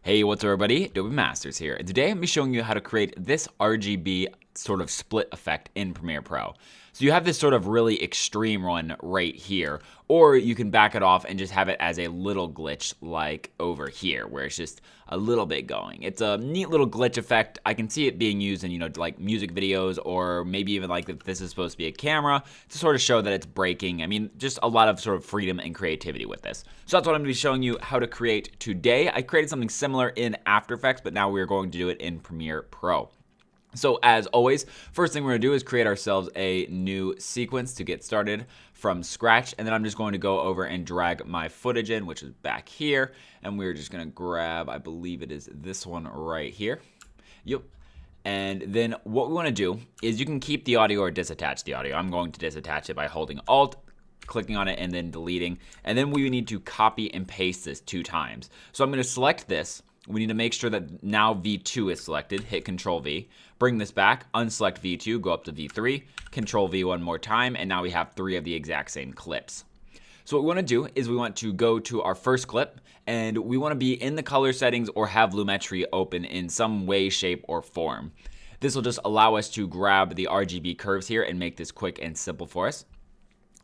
Hey, what's up everybody? Adobe Masters here, and today I'm going to be showing you how to create this RGB sort of split effect in Premiere Pro. So you have this sort of really extreme one right here, or you can back it off and just have it as a little glitch like over here, where it's just a little bit going. It's a neat little glitch effect. I can see it being used in, like music videos, or maybe even like if this is supposed to be a camera to sort of show that it's breaking. I mean, just a lot of sort of freedom and creativity with this. So that's what I'm going to be showing you how to create today. I created something similar in After Effects, but now we're going to do it in Premiere Pro. So as always, first thing we're going to do is create ourselves a new sequence to get started from scratch. And then I'm just going to go over and drag my footage in, which is back here. And we're just going to grab, I believe it is this one right here. Yep. And then what we want to do is you can keep the audio or disattach the audio. I'm going to disattach it by holding Alt, clicking on it, and then deleting. And then we need to copy and paste this 2 times. So I'm going to select this. We need to make sure that now V2 is selected, hit Control V, bring this back, unselect V2, go up to V3, Control V one more time, and now we have 3 of the exact same clips. So what we want to do is we want to go to our first clip, and we want to be in the color settings or have Lumetri open in some way, shape, or form. This will just allow us to grab the RGB curves here and make this quick and simple for us.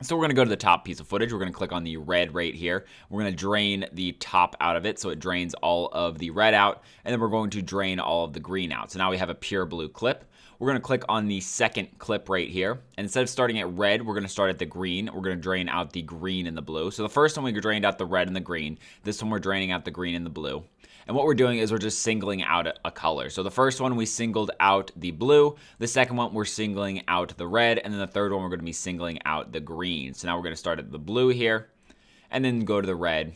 So we're going to go to the top piece of footage. We're going to click on the red right here. We're going to drain the top out of it so it drains all of the red out. And then we're going to drain all of the green out. So now we have a pure blue clip. We're going to click on the second clip right here. And instead of starting at red, we're going to start at the green. We're going to drain out the green and the blue. So the first one we drained out the red and the green. This one we're draining out the green and the blue. And what we're doing is we're just singling out a color. So the first one we singled out the blue, the second one we're singling out the red, and then the third one we're going to be singling out the green. So now we're going to start at the blue here, and then go to the red,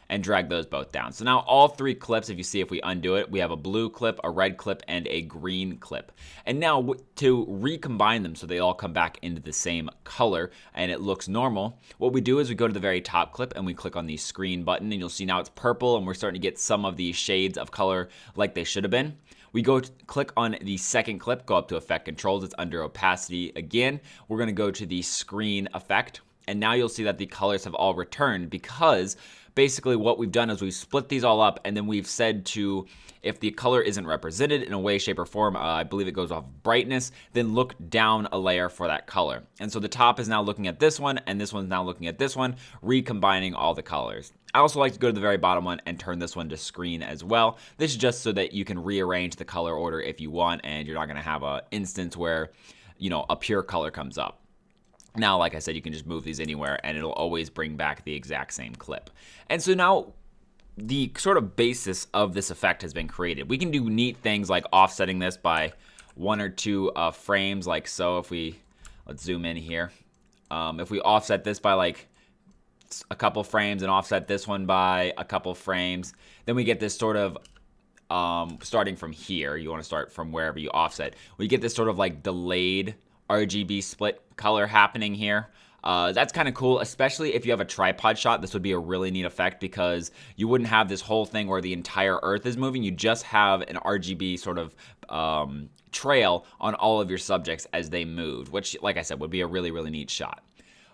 and drag those both down. So now all 3 clips, if you see, if we undo it, we have a blue clip, a red clip, and a green clip. And now to recombine them so they all come back into the same color and it looks normal, what we do is we go to the very top clip and we click on the screen button, and you'll see now it's purple and we're starting to get some of the shades of color like they should have been. We go to click on the second clip, go up to Effect Controls, it's under Opacity again. We're going to go to the Screen Effect, and now you'll see that the colors have all returned, because basically what we've done is we've split these all up, and then we've said to, if the color isn't represented in a way, shape, or form, I believe it goes off brightness, then look down a layer for that color. And so the top is now looking at this one, and this one's now looking at this one, recombining all the colors. I also like to go to the very bottom one and turn this one to screen as well. This is just so that you can rearrange the color order if you want, and you're not going to have an instance where, a pure color comes up. Now, like I said, you can just move these anywhere and it'll always bring back the exact same clip. And so now the sort of basis of this effect has been created. We can do neat things like offsetting this by 1 or 2 frames, like so. Let's zoom in here. If we offset this by like a couple frames and offset this one by a couple frames, then we get this sort of starting from here. You want to start from wherever you offset. We get this sort of like delayed RGB split color happening here. That's kind of cool, especially if you have a tripod shot. This would be a really neat effect, because you wouldn't have this whole thing where the entire earth is moving. You just have an RGB sort of trail on all of your subjects as they move, which, like I said, would be a really, really neat shot.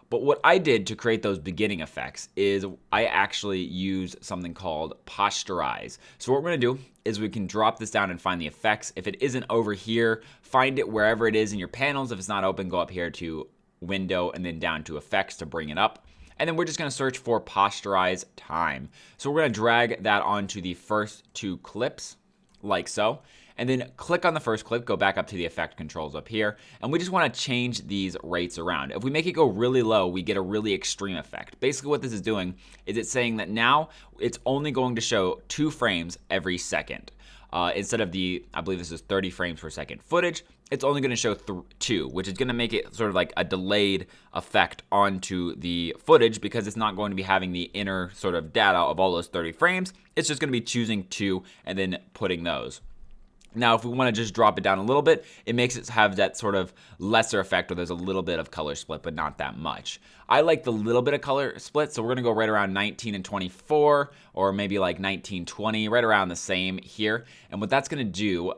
But what I did to create those beginning effects is I actually use something called Posterize. So what we're going to do is we can drop this down and find the effects. If it isn't over here, find it wherever it is in your panels. If it's not open, go up here to Window and then down to Effects to bring it up. And then we're just going to search for Posterize Time. So we're going to drag that onto the first 2 clips, like so. And then click on the first clip, go back up to the effect controls up here, and we just want to change these rates around. If we make it go really low, we get a really extreme effect. Basically what this is doing is it's saying that now it's only going to show 2 frames every second. Instead of I believe this is 30 frames per second footage, it's only going to show 2, which is going to make it sort of like a delayed effect onto the footage, because it's not going to be having the inner sort of data of all those 30 frames. It's just going to be choosing 2 and then putting those. Now, if we want to just drop it down a little bit, it makes it have that sort of lesser effect where there's a little bit of color split, but not that much. I like the little bit of color split, so we're going to go right around 19 and 24, or maybe like 19, 20, right around the same here. And what that's going to do,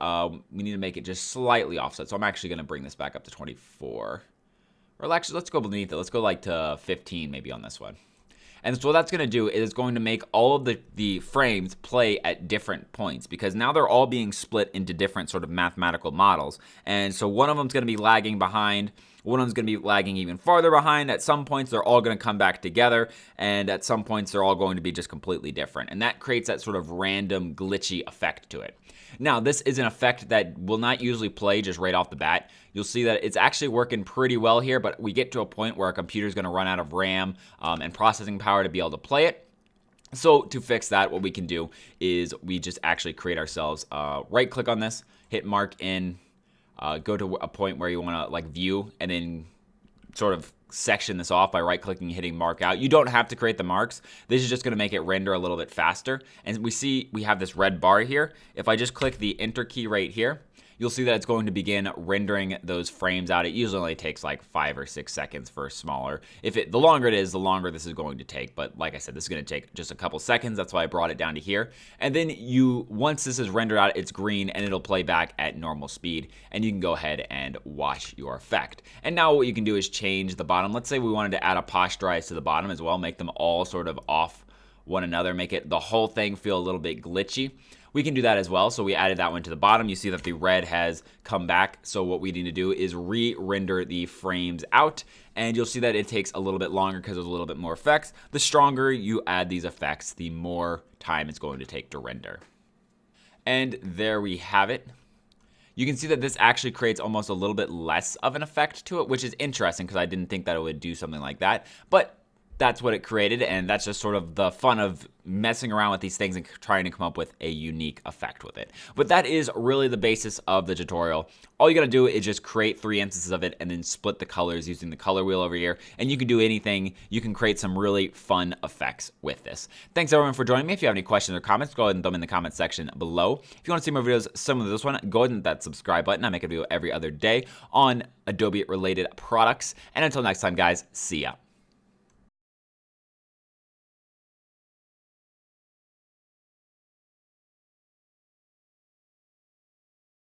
we need to make it just slightly offset. So I'm actually going to bring this back up to 24. Or actually, let's go beneath it. Let's go like to 15 maybe on this one. And so what that's going to do is it's going to make all of the frames play at different points, because now they're all being split into different sort of mathematical models. And so one of them is going to be lagging behind. One of them's going to be lagging even farther behind. At some points, they're all going to come back together. And at some points, they're all going to be just completely different. And that creates that sort of random glitchy effect to it. Now, this is an effect that will not usually play just right off the bat. You'll see that it's actually working pretty well here, but we get to a point where our computer is going to run out of RAM and processing power to be able to play it. So to fix that, what we can do is we just actually create ourselves, right click on this, hit mark in, go to a point where you want to like view, and then sort of section this off by right clicking and hitting mark out. You don't have to create the marks. This is just going to make it render a little bit faster. And we see we have this red bar here. If I just click the enter key right here, you'll see that it's going to begin rendering those frames out. It usually only takes like 5 or 6 seconds for smaller. The longer it is, the longer this is going to take. But like I said, this is going to take just a couple seconds. That's why I brought it down to here. And then once this is rendered out, it's green and it'll play back at normal speed. And you can go ahead and watch your effect. And now what you can do is change the bottom. Let's say we wanted to add a posterize to the bottom as well, make them all sort of off one another, make it the whole thing feel a little bit glitchy. We can do that as well. So we added that one to the bottom. You see that the red has come back. So what we need to do is re-render the frames out. And you'll see that it takes a little bit longer because there's a little bit more effects. The stronger you add these effects, the more time it's going to take to render. And there we have it. You can see that this actually creates almost a little bit less of an effect to it, which is interesting because I didn't think that it would do something like that. But that's what it created, and that's just sort of the fun of messing around with these things and trying to come up with a unique effect with it. But that is really the basis of the tutorial. All you gotta do is just create 3 instances of it and then split the colors using the color wheel over here, and you can do anything. You can create some really fun effects with this. Thanks everyone for joining me. If you have any questions or comments, go ahead and throw them in the comment section below. If you want to see more videos similar to this one, go ahead and hit that subscribe button. I make a video every other day on Adobe related products. And until next time, guys, see ya.